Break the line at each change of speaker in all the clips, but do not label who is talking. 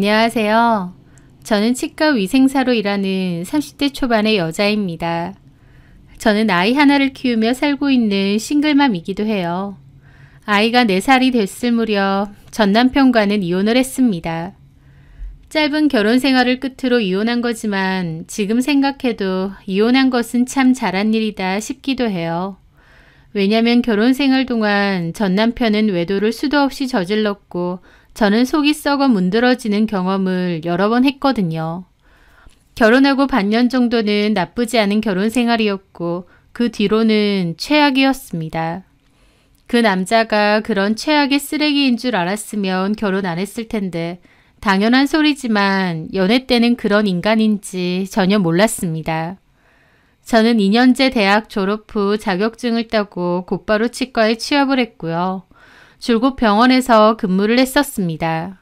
안녕하세요. 저는 치과 위생사로 일하는 30대 초반의 여자입니다. 저는 아이 하나를 키우며 살고 있는 싱글맘이기도 해요. 아이가 4살이 됐을 무렵 전 남편과는 이혼을 했습니다. 짧은 결혼 생활을 끝으로 이혼한 거지만 지금 생각해도 이혼한 것은 참 잘한 일이다 싶기도 해요. 왜냐면 결혼 생활 동안 전 남편은 외도를 수도 없이 저질렀고 저는 속이 썩어 문드러지는 경험을 여러 번 했거든요. 결혼하고 반년 정도는 나쁘지 않은 결혼 생활이었고 그 뒤로는 최악이었습니다. 그 남자가 그런 최악의 쓰레기인 줄 알았으면 결혼 안 했을 텐데 당연한 소리지만 연애 때는 그런 인간인지 전혀 몰랐습니다. 저는 2년제 대학 졸업 후 자격증을 따고 곧바로 치과에 취업을 했고요. 줄곧 병원에서 근무를 했었습니다.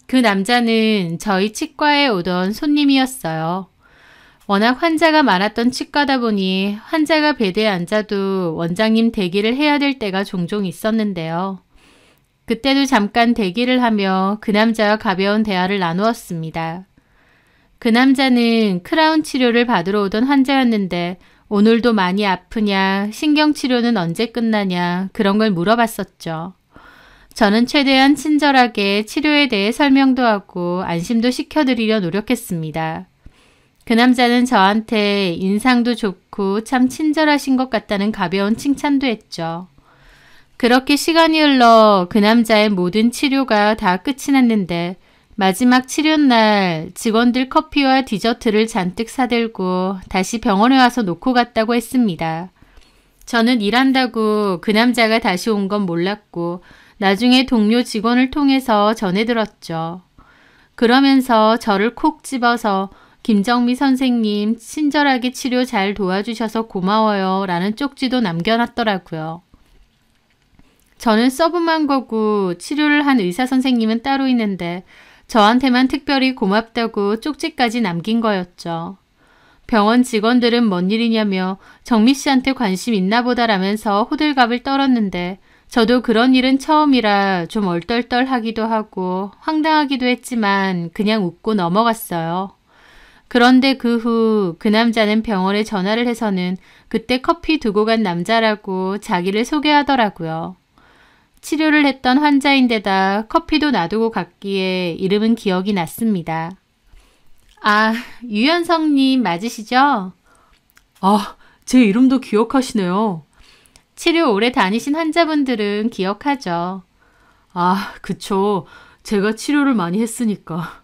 그 남자는 저희 치과에 오던 손님이었어요. 워낙 환자가 많았던 치과다 보니 환자가 베드에 앉아도 원장님 대기를 해야 될 때가 종종 있었는데요. 그때도 잠깐 대기를 하며 그 남자와 가벼운 대화를 나누었습니다. 그 남자는 크라운 치료를 받으러 오던 환자였는데 오늘도 많이 아프냐, 신경치료는 언제 끝나냐 그런 걸 물어봤었죠. 저는 최대한 친절하게 치료에 대해 설명도 하고 안심도 시켜드리려 노력했습니다. 그 남자는 저한테 인상도 좋고 참 친절하신 것 같다는 가벼운 칭찬도 했죠. 그렇게 시간이 흘러 그 남자의 모든 치료가 다 끝이 났는데 마지막 치료날 직원들 커피와 디저트를 잔뜩 사들고 다시 병원에 와서 놓고 갔다고 했습니다. 저는 일한다고 그 남자가 다시 온 건 몰랐고 나중에 동료 직원을 통해서 전해 들었죠. 그러면서 저를 콕 집어서 김정미 선생님 친절하게 치료 잘 도와주셔서 고마워요 라는 쪽지도 남겨놨더라고요. 저는 서브만 거고 치료를 한 의사 선생님은 따로 있는데 저한테만 특별히 고맙다고 쪽지까지 남긴 거였죠. 병원 직원들은 뭔 일이냐며 정미 씨한테 관심 있나 보다라면서 호들갑을 떨었는데 저도 그런 일은 처음이라 좀 얼떨떨하기도 하고 황당하기도 했지만 그냥 웃고 넘어갔어요. 그런데 그 후 그 남자는 병원에 전화를 해서는 그때 커피 두고 간 남자라고 자기를 소개하더라고요. 치료를 했던 환자인데다 커피도 놔두고 갔기에 이름은 기억이 났습니다. 아, 유현성님 맞으시죠?
아, 제 이름도 기억하시네요.
치료 오래 다니신 환자분들은 기억하죠.
아, 그쵸. 제가 치료를 많이 했으니까.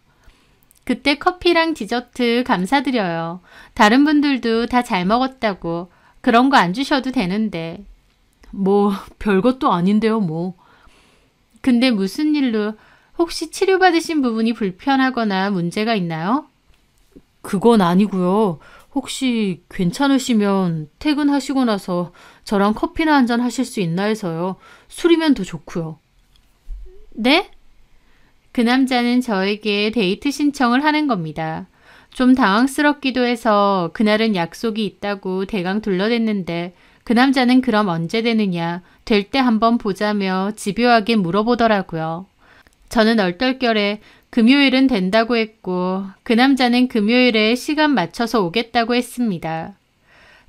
그때 커피랑 디저트 감사드려요. 다른 분들도 다 잘 먹었다고. 그런 거 안 주셔도 되는데.
뭐 별것도 아닌데요, 뭐.
근데 무슨 일로 혹시 치료받으신 부분이 불편하거나 문제가 있나요?
그건 아니고요. 혹시 괜찮으시면 퇴근하시고 나서 저랑 커피나 한잔 하실 수 있나 해서요. 술이면 더 좋고요.
네? 그 남자는 저에게 데이트 신청을 하는 겁니다. 좀 당황스럽기도 해서 그날은 약속이 있다고 대강 둘러댔는데 그 남자는 그럼 언제 되느냐, 될 때 한번 보자며 집요하게 물어보더라고요. 저는 얼떨결에 금요일은 된다고 했고 그 남자는 금요일에 시간 맞춰서 오겠다고 했습니다.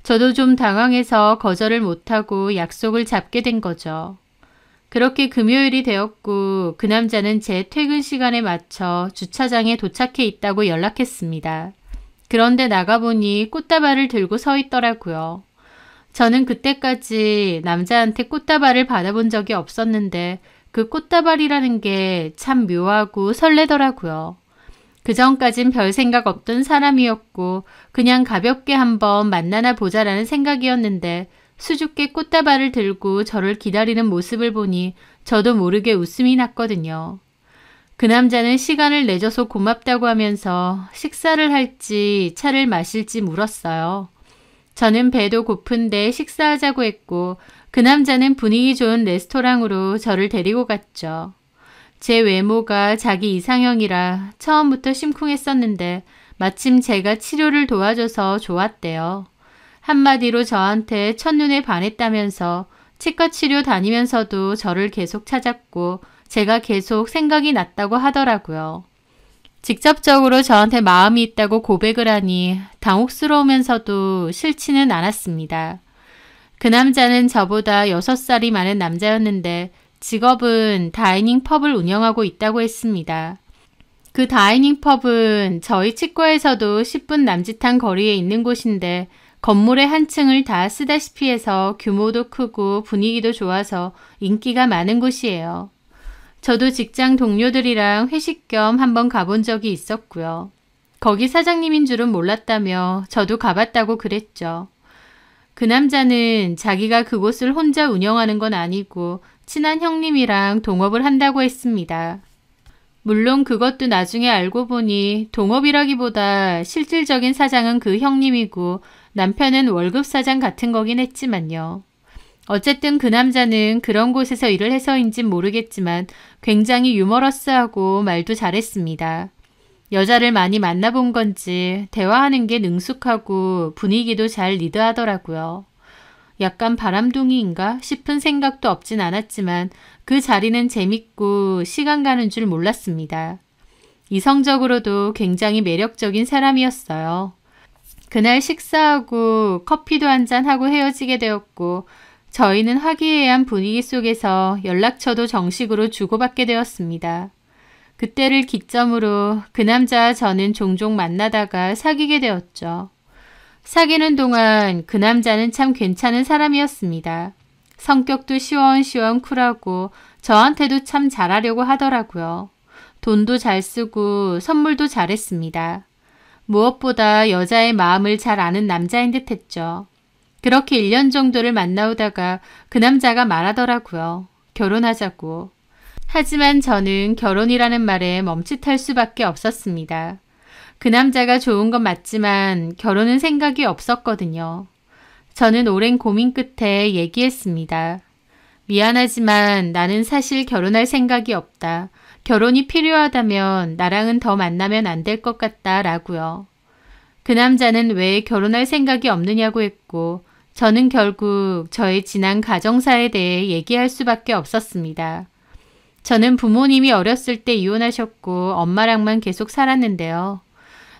저도 좀 당황해서 거절을 못하고 약속을 잡게 된 거죠. 그렇게 금요일이 되었고 그 남자는 제 퇴근 시간에 맞춰 주차장에 도착해 있다고 연락했습니다. 그런데 나가보니 꽃다발을 들고 서 있더라고요. 저는 그때까지 남자한테 꽃다발을 받아본 적이 없었는데 그 꽃다발이라는 게 참 묘하고 설레더라고요. 그전까진 별 생각 없던 사람이었고 그냥 가볍게 한번 만나나 보자라는 생각이었는데 수줍게 꽃다발을 들고 저를 기다리는 모습을 보니 저도 모르게 웃음이 났거든요. 그 남자는 시간을 내줘서 고맙다고 하면서 식사를 할지 차를 마실지 물었어요. 저는 배도 고픈데 식사하자고 했고 그 남자는 분위기 좋은 레스토랑으로 저를 데리고 갔죠. 제 외모가 자기 이상형이라 처음부터 심쿵했었는데 마침 제가 치료를 도와줘서 좋았대요. 한마디로 저한테 첫눈에 반했다면서 치과 치료 다니면서도 저를 계속 찾았고 제가 계속 생각이 났다고 하더라고요. 직접적으로 저한테 마음이 있다고 고백을 하니 당혹스러우면서도 싫지는 않았습니다. 그 남자는 저보다 6살이 많은 남자였는데 직업은 다이닝 펍을 운영하고 있다고 했습니다. 그 다이닝 펍은 저희 치과에서도 10분 남짓한 거리에 있는 곳인데 건물의 한 층을 다 쓰다시피 해서 규모도 크고 분위기도 좋아서 인기가 많은 곳이에요. 저도 직장 동료들이랑 회식 겸 한번 가본 적이 있었고요. 거기 사장님인 줄은 몰랐다며 저도 가봤다고 그랬죠. 그 남자는 자기가 그곳을 혼자 운영하는 건 아니고 친한 형님이랑 동업을 한다고 했습니다. 물론 그것도 나중에 알고 보니 동업이라기보다 실질적인 사장은 그 형님이고 남편은 월급 사장 같은 거긴 했지만요. 어쨌든 그 남자는 그런 곳에서 일을 해서인진 모르겠지만 굉장히 유머러스하고 말도 잘했습니다. 여자를 많이 만나본 건지 대화하는 게 능숙하고 분위기도 잘 리드하더라고요. 약간 바람둥이인가 싶은 생각도 없진 않았지만 그 자리는 재밌고 시간 가는 줄 몰랐습니다. 이성적으로도 굉장히 매력적인 사람이었어요. 그날 식사하고 커피도 한잔하고 헤어지게 되었고 저희는 화기애애한 분위기 속에서 연락처도 정식으로 주고받게 되었습니다. 그때를 기점으로 그 남자와 저는 종종 만나다가 사귀게 되었죠. 사귀는 동안 그 남자는 참 괜찮은 사람이었습니다. 성격도 시원시원 쿨하고 저한테도 참 잘하려고 하더라고요. 돈도 잘 쓰고 선물도 잘했습니다. 무엇보다 여자의 마음을 잘 아는 남자인 듯 했죠. 그렇게 1년 정도를 만나오다가 그 남자가 말하더라고요. 결혼하자고. 하지만 저는 결혼이라는 말에 멈칫할 수밖에 없었습니다. 그 남자가 좋은 건 맞지만 결혼은 생각이 없었거든요. 저는 오랜 고민 끝에 얘기했습니다. 미안하지만 나는 사실 결혼할 생각이 없다. 결혼이 필요하다면 나랑은 더 만나면 안 될 것 같다 라고요. 그 남자는 왜 결혼할 생각이 없느냐고 했고 저는 결국 저의 지난 가정사에 대해 얘기할 수밖에 없었습니다. 저는 부모님이 어렸을 때 이혼하셨고 엄마랑만 계속 살았는데요.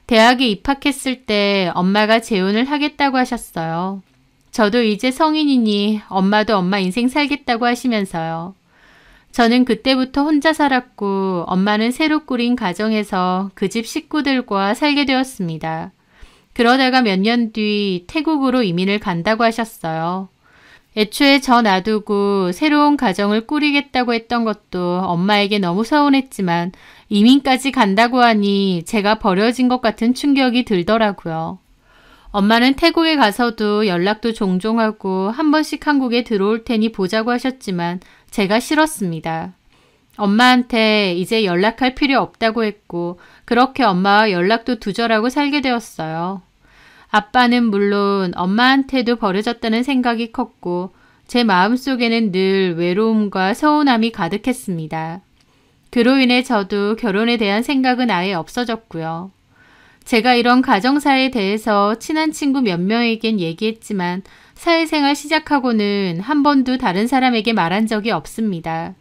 대학에 입학했을 때 엄마가 재혼을 하겠다고 하셨어요. 저도 이제 성인이니 엄마도 엄마 인생 살겠다고 하시면서요. 저는 그때부터 혼자 살았고 엄마는 새로 꾸린 가정에서 그 집 식구들과 살게 되었습니다. 그러다가 몇 년 뒤 태국으로 이민을 간다고 하셨어요. 애초에 저 놔두고 새로운 가정을 꾸리겠다고 했던 것도 엄마에게 너무 서운했지만 이민까지 간다고 하니 제가 버려진 것 같은 충격이 들더라고요. 엄마는 태국에 가서도 연락도 종종 하고 한 번씩 한국에 들어올 테니 보자고 하셨지만 제가 싫었습니다. 엄마한테 이제 연락할 필요 없다고 했고 그렇게 엄마와 연락도 두절하고 살게 되었어요. 아빠는 물론 엄마한테도 버려졌다는 생각이 컸고 제 마음속에는 늘 외로움과 서운함이 가득했습니다. 그로 인해 저도 결혼에 대한 생각은 아예 없어졌고요. 제가 이런 가정사에 대해서 친한 친구 몇 명에겐 얘기했지만 사회생활 시작하고는 한 번도 다른 사람에게 말한 적이 없습니다.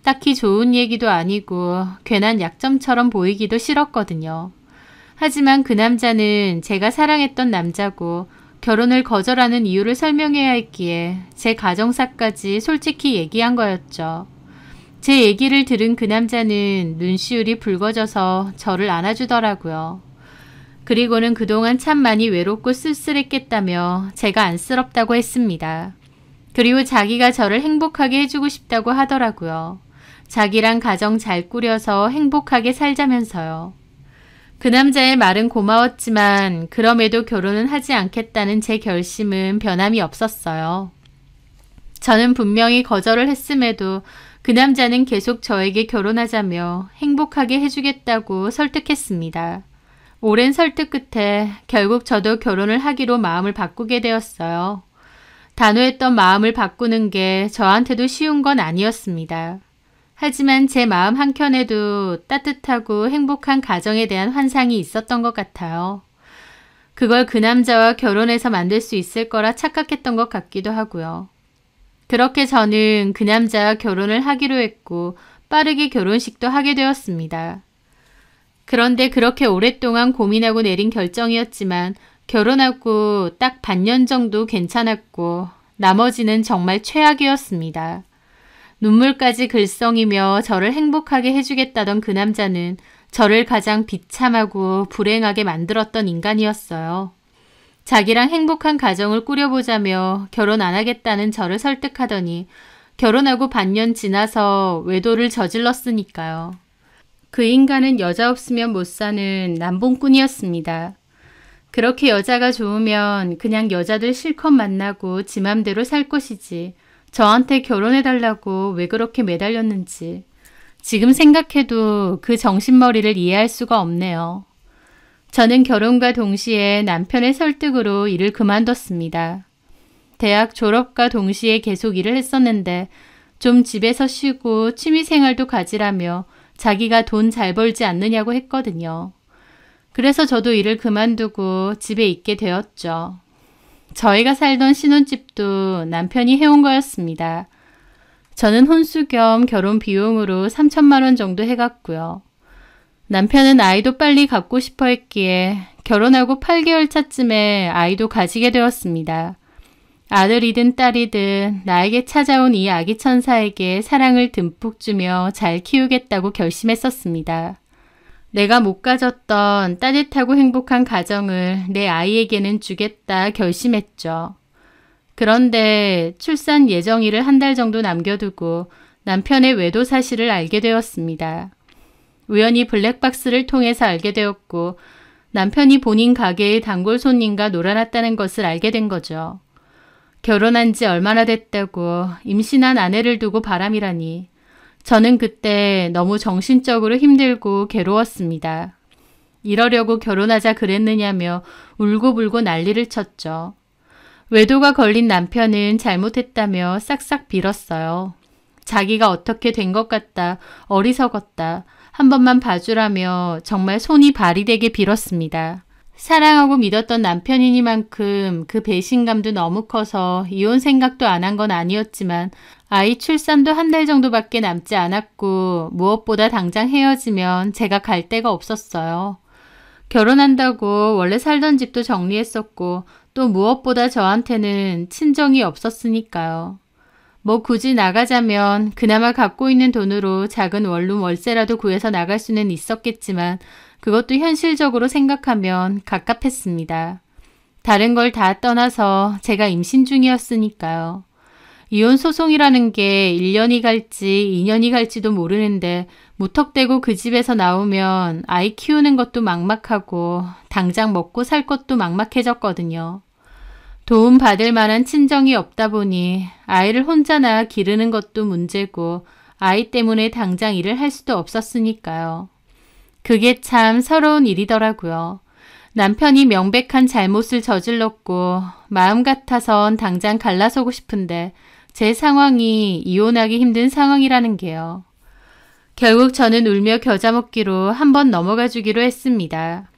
딱히 좋은 얘기도 아니고 괜한 약점처럼 보이기도 싫었거든요. 하지만 그 남자는 제가 사랑했던 남자고 결혼을 거절하는 이유를 설명해야 했기에 제 가정사까지 솔직히 얘기한 거였죠. 제 얘기를 들은 그 남자는 눈시울이 붉어져서 저를 안아주더라고요. 그리고는 그동안 참 많이 외롭고 쓸쓸했겠다며 제가 안쓰럽다고 했습니다. 그리고 자기가 저를 행복하게 해주고 싶다고 하더라고요. 자기랑 가정 잘 꾸려서 행복하게 살자면서요. 그 남자의 말은 고마웠지만 그럼에도 결혼은 하지 않겠다는 제 결심은 변함이 없었어요. 저는 분명히 거절을 했음에도 그 남자는 계속 저에게 결혼하자며 행복하게 해주겠다고 설득했습니다. 오랜 설득 끝에 결국 저도 결혼을 하기로 마음을 바꾸게 되었어요. 단호했던 마음을 바꾸는 게 저한테도 쉬운 건 아니었습니다. 하지만 제 마음 한켠에도 따뜻하고 행복한 가정에 대한 환상이 있었던 것 같아요. 그걸 그 남자와 결혼해서 만들 수 있을 거라 착각했던 것 같기도 하고요. 그렇게 저는 그 남자와 결혼을 하기로 했고 빠르게 결혼식도 하게 되었습니다. 그런데 그렇게 오랫동안 고민하고 내린 결정이었지만 결혼하고 딱 반년 정도 괜찮았고 나머지는 정말 최악이었습니다. 눈물까지 글썽이며 저를 행복하게 해주겠다던 그 남자는 저를 가장 비참하고 불행하게 만들었던 인간이었어요. 자기랑 행복한 가정을 꾸려보자며 결혼 안 하겠다는 저를 설득하더니 결혼하고 반년 지나서 외도를 저질렀으니까요. 그 인간은 여자 없으면 못 사는 남봉꾼이었습니다. 그렇게 여자가 좋으면 그냥 여자들 실컷 만나고 지 맘대로 살 것이지 저한테 결혼해달라고 왜 그렇게 매달렸는지 지금 생각해도 그 정신머리를 이해할 수가 없네요. 저는 결혼과 동시에 남편의 설득으로 일을 그만뒀습니다. 대학 졸업과 동시에 계속 일을 했었는데 좀 집에서 쉬고 취미생활도 가지라며 자기가 돈 잘 벌지 않느냐고 했거든요. 그래서 저도 일을 그만두고 집에 있게 되었죠. 저희가 살던 신혼집도 남편이 해온 거였습니다. 저는 혼수 겸 결혼 비용으로 3천만 원 정도 해갔고요. 남편은 아이도 빨리 갖고 싶어 했기에 결혼하고 8개월 차쯤에 아이도 가지게 되었습니다. 아들이든 딸이든 나에게 찾아온 이 아기 천사에게 사랑을 듬뿍 주며 잘 키우겠다고 결심했었습니다. 내가 못 가졌던 따뜻하고 행복한 가정을 내 아이에게는 주겠다 결심했죠. 그런데 출산 예정일을 한 달 정도 남겨두고 남편의 외도 사실을 알게 되었습니다. 우연히 블랙박스를 통해서 알게 되었고 남편이 본인 가게의 단골 손님과 놀아났다는 것을 알게 된 거죠. 결혼한 지 얼마나 됐다고 임신한 아내를 두고 바람이라니. 저는 그때 너무 정신적으로 힘들고 괴로웠습니다. 이러려고 결혼하자 그랬느냐며 울고불고 난리를 쳤죠. 외도가 걸린 남편은 잘못했다며 싹싹 빌었어요. 자기가 어떻게 된 것 같다, 어리석었다, 한 번만 봐주라며 정말 손이 발이 되게 빌었습니다. 사랑하고 믿었던 남편이니만큼 그 배신감도 너무 커서 이혼 생각도 안 한 건 아니었지만 아이 출산도 한 달 정도밖에 남지 않았고 무엇보다 당장 헤어지면 제가 갈 데가 없었어요. 결혼한다고 원래 살던 집도 정리했었고 또 무엇보다 저한테는 친정이 없었으니까요. 뭐 굳이 나가자면 그나마 갖고 있는 돈으로 작은 원룸 월세라도 구해서 나갈 수는 있었겠지만 그것도 현실적으로 생각하면 갑갑했습니다. 다른 걸 다 떠나서 제가 임신 중이었으니까요. 이혼 소송이라는 게 1년이 갈지 2년이 갈지도 모르는데 무턱대고 그 집에서 나오면 아이 키우는 것도 막막하고 당장 먹고 살 것도 막막해졌거든요. 도움 받을 만한 친정이 없다 보니 아이를 혼자 낳아 기르는 것도 문제고 아이 때문에 당장 일을 할 수도 없었으니까요. 그게 참 서러운 일이더라고요. 남편이 명백한 잘못을 저질렀고 마음 같아선 당장 갈라서고 싶은데 제 상황이 이혼하기 힘든 상황이라는 게요. 결국 저는 울며 겨자 먹기로 한번 넘어가 주기로 했습니다.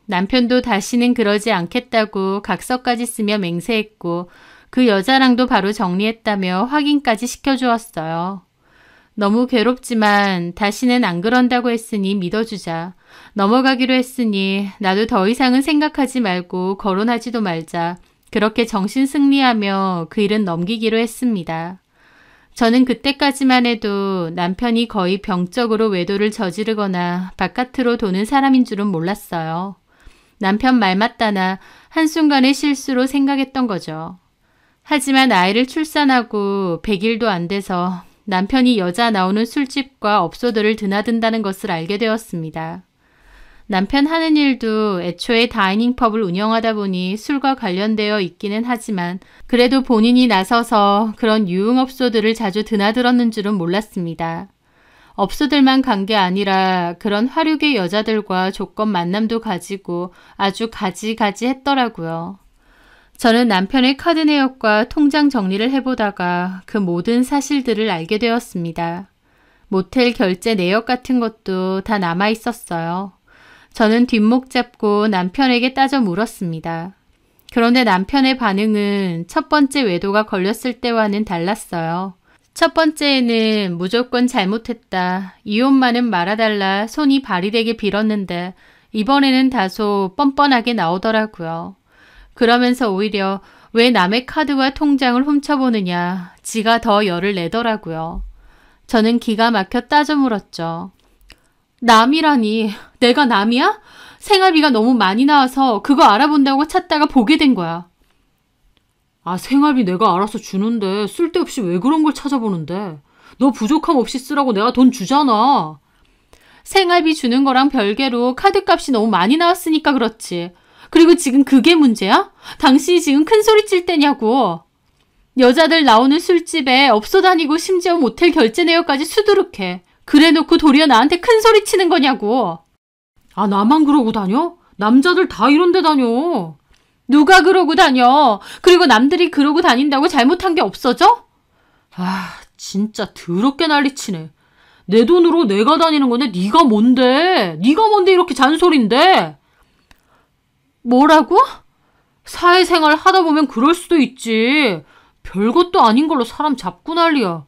남편도 다시는 그러지 않겠다고 각서까지 쓰며 맹세했고 그 여자랑도 바로 정리했다며 확인까지 시켜주었어요. 너무 괴롭지만 다시는 안 그런다고 했으니 믿어주자. 넘어가기로 했으니 나도 더 이상은 생각하지 말고 거론하지도 말자. 그렇게 정신 승리하며 그 일은 넘기기로 했습니다. 저는 그때까지만 해도 남편이 거의 병적으로 외도를 저지르거나 바깥으로 도는 사람인 줄은 몰랐어요. 남편 말 맞다나 한순간의 실수로 생각했던 거죠. 하지만 아이를 출산하고 100일도 안 돼서 남편이 여자 나오는 술집과 업소들을 드나든다는 것을 알게 되었습니다. 남편 하는 일도 애초에 다이닝 펍을 운영하다 보니 술과 관련되어 있기는 하지만 그래도 본인이 나서서 그런 유흥업소들을 자주 드나들었는 줄은 몰랐습니다. 업소들만 간 게 아니라 그런 화류계 여자들과 조건 만남도 가지고 아주 가지가지 했더라고요. 저는 남편의 카드 내역과 통장 정리를 해보다가 그 모든 사실들을 알게 되었습니다. 모텔 결제 내역 같은 것도 다 남아 있었어요. 저는 뒷목 잡고 남편에게 따져 물었습니다. 그런데 남편의 반응은 첫 번째 외도가 걸렸을 때와는 달랐어요. 첫 번째에는 무조건 잘못했다. 이혼만은 말아달라 손이 발이 되게 빌었는데 이번에는 다소 뻔뻔하게 나오더라고요. 그러면서 오히려 왜 남의 카드와 통장을 훔쳐보느냐 지가 더 열을 내더라고요. 저는 기가 막혀 따져 물었죠. 남이라니 내가 남이야? 생활비가 너무 많이 나와서 그거 알아본다고 찾다가 보게 된 거야.
아, 생활비 내가 알아서 주는데 쓸데없이 왜 그런 걸 찾아보는데. 너 부족함 없이 쓰라고 내가 돈 주잖아.
생활비 주는 거랑 별개로 카드값이 너무 많이 나왔으니까 그렇지. 그리고 지금 그게 문제야? 당신이 지금 큰 소리 칠 때냐고. 여자들 나오는 술집에 업소 다니고 심지어 모텔 결제 내역까지 수두룩해. 그래놓고 도리어 나한테 큰 소리 치는 거냐고.
아, 나만 그러고 다녀? 남자들 다 이런 데 다녀.
누가 그러고 다녀? 그리고 남들이 그러고 다닌다고 잘못한 게 없어져?
아, 진짜 더럽게 난리치네. 내 돈으로 내가 다니는 건데 네가 뭔데? 네가 뭔데 이렇게 잔소린데?
뭐라고?
사회생활 하다 보면 그럴 수도 있지. 별것도 아닌 걸로 사람 잡고 난리야.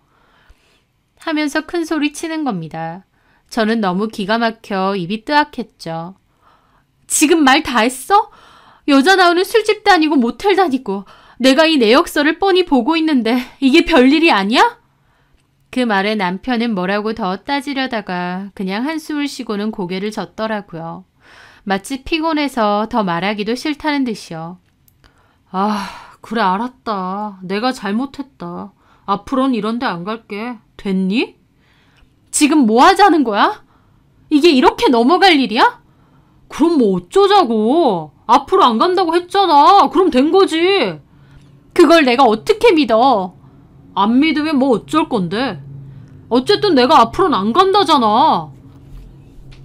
하면서 큰 소리 치는 겁니다. 저는 너무 기가 막혀 입이 뜨악했죠. 지금 말 다 했어? 여자 나오는 술집 다니고 모텔 다니고 내가 이 내역서를 뻔히 보고 있는데 이게 별일이 아니야? 그 말에 남편은 뭐라고 더 따지려다가 그냥 한숨을 쉬고는 고개를 젓더라고요. 마치 피곤해서 더 말하기도 싫다는 듯이요.
아, 그래 알았다. 내가 잘못했다. 앞으로는 이런 데 안 갈게. 됐니?
지금 뭐 하자는 거야? 이게 이렇게 넘어갈 일이야?
그럼 뭐 어쩌자고. 앞으로 안 간다고 했잖아. 그럼 된 거지.
그걸 내가 어떻게 믿어?
안 믿으면 뭐 어쩔 건데. 어쨌든 내가 앞으로는 안 간다잖아.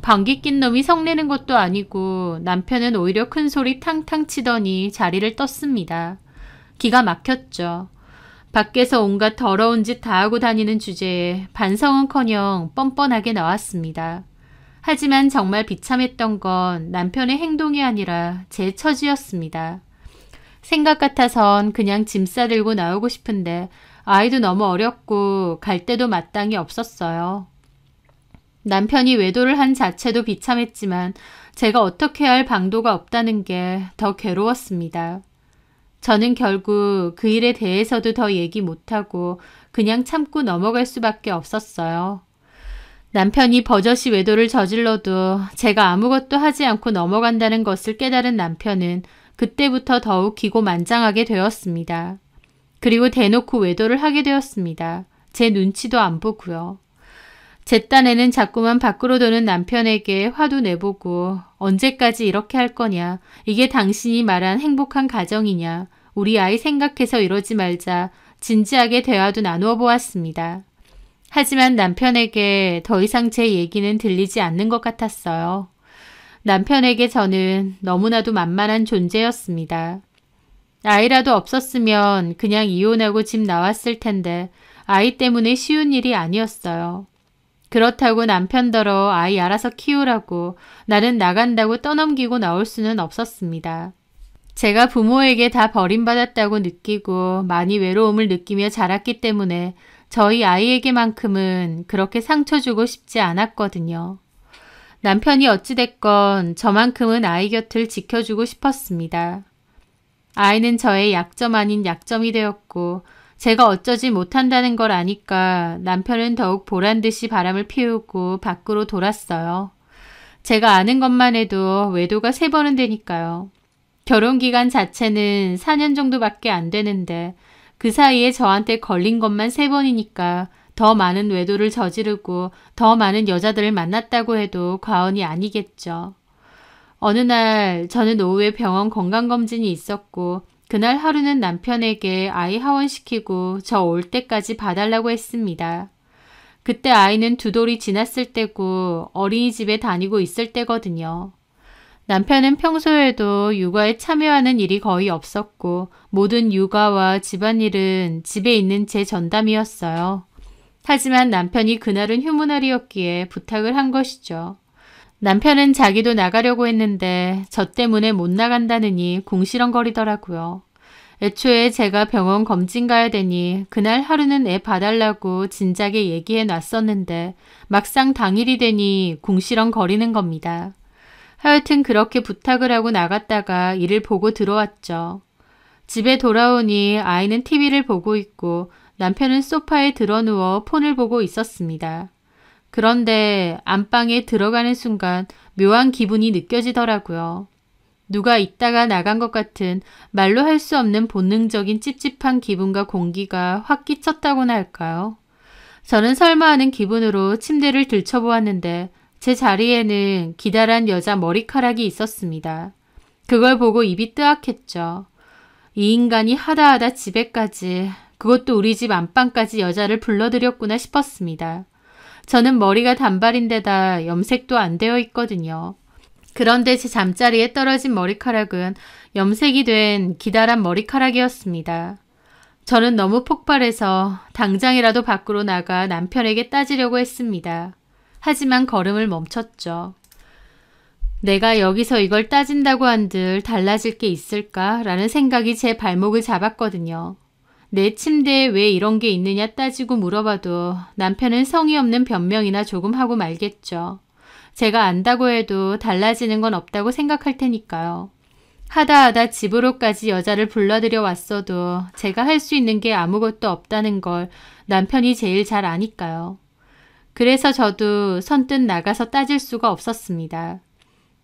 방귀 낀 놈이 성내는 것도 아니고 남편은 오히려 큰 소리 탕탕 치더니 자리를 떴습니다. 기가 막혔죠. 밖에서 온갖 더러운 짓 다 하고 다니는 주제에 반성은커녕 뻔뻔하게 나왔습니다. 하지만 정말 비참했던 건 남편의 행동이 아니라 제 처지였습니다. 생각 같아선 그냥 짐 싸들고 나오고 싶은데 아이도 너무 어렸고 갈 데도 마땅히 없었어요. 남편이 외도를 한 자체도 비참했지만 제가 어떻게 해야 할 방도가 없다는 게 더 괴로웠습니다. 저는 결국 그 일에 대해서도 더 얘기 못하고 그냥 참고 넘어갈 수밖에 없었어요. 남편이 버젓이 외도를 저질러도 제가 아무것도 하지 않고 넘어간다는 것을 깨달은 남편은 그때부터 더욱 기고만장하게 되었습니다. 그리고 대놓고 외도를 하게 되었습니다. 제 눈치도 안 보고요. 제 딴에는 자꾸만 밖으로 도는 남편에게 화도 내보고 언제까지 이렇게 할 거냐, 이게 당신이 말한 행복한 가정이냐, 우리 아이 생각해서 이러지 말자 진지하게 대화도 나누어 보았습니다. 하지만 남편에게 더 이상 제 얘기는 들리지 않는 것 같았어요. 남편에게 저는 너무나도 만만한 존재였습니다. 아이라도 없었으면 그냥 이혼하고 집 나왔을 텐데 아이 때문에 쉬운 일이 아니었어요. 그렇다고 남편더러 아이 알아서 키우라고 나는 나간다고 떠넘기고 나올 수는 없었습니다. 제가 부모에게 다 버림받았다고 느끼고 많이 외로움을 느끼며 자랐기 때문에 저희 아이에게만큼은 그렇게 상처 주고 싶지 않았거든요. 남편이 어찌됐건 저만큼은 아이 곁을 지켜주고 싶었습니다. 아이는 저의 약점 아닌 약점이 되었고 제가 어쩌지 못한다는 걸 아니까 남편은 더욱 보란듯이 바람을 피우고 밖으로 돌았어요. 제가 아는 것만 해도 외도가 3번은 되니까요. 결혼기간 자체는 4년 정도밖에 안 되는데 그 사이에 저한테 걸린 것만 3번이니까 더 많은 외도를 저지르고 더 많은 여자들을 만났다고 해도 과언이 아니겠죠. 어느 날 저는 오후에 병원 건강검진이 있었고 그날 하루는 남편에게 아이 하원시키고 저 올 때까지 봐달라고 했습니다. 그때 아이는 2돌이 지났을 때고 어린이집에 다니고 있을 때거든요. 남편은 평소에도 육아에 참여하는 일이 거의 없었고 모든 육아와 집안일은 집에 있는 제 전담이었어요. 하지만 남편이 그날은 휴무날이었기에 부탁을 한 것이죠. 남편은 자기도 나가려고 했는데 저 때문에 못 나간다느니 궁시렁거리더라고요. 애초에 제가 병원 검진 가야 되니 그날 하루는 애 봐달라고 진작에 얘기해 놨었는데 막상 당일이 되니 궁시렁거리는 겁니다. 하여튼 그렇게 부탁을 하고 나갔다가 일을 보고 들어왔죠. 집에 돌아오니 아이는 TV를 보고 있고 남편은 소파에 드러누워 폰을 보고 있었습니다. 그런데 안방에 들어가는 순간 묘한 기분이 느껴지더라고요. 누가 있다가 나간 것 같은 말로 할 수 없는 본능적인 찝찝한 기분과 공기가 확 끼쳤다고나 할까요? 저는 설마 하는 기분으로 침대를 들춰보았는데 제 자리에는 기다란 여자 머리카락이 있었습니다. 그걸 보고 입이 뜨악했죠. 이 인간이 하다하다 집에까지, 그것도 우리 집 안방까지 여자를 불러들였구나 싶었습니다. 저는 머리가 단발인데다 염색도 안 되어 있거든요. 그런데 제 잠자리에 떨어진 머리카락은 염색이 된 기다란 머리카락이었습니다. 저는 너무 폭발해서 당장이라도 밖으로 나가 남편에게 따지려고 했습니다. 하지만 걸음을 멈췄죠. 내가 여기서 이걸 따진다고 한들 달라질 게 있을까라는 생각이 제 발목을 잡았거든요. 내 침대에 왜 이런 게 있느냐 따지고 물어봐도 남편은 성의 없는 변명이나 조금 하고 말겠죠. 제가 안다고 해도 달라지는 건 없다고 생각할 테니까요. 하다하다 집으로까지 여자를 불러들여 왔어도 제가 할 수 있는 게 아무것도 없다는 걸 남편이 제일 잘 아니까요. 그래서 저도 선뜻 나가서 따질 수가 없었습니다.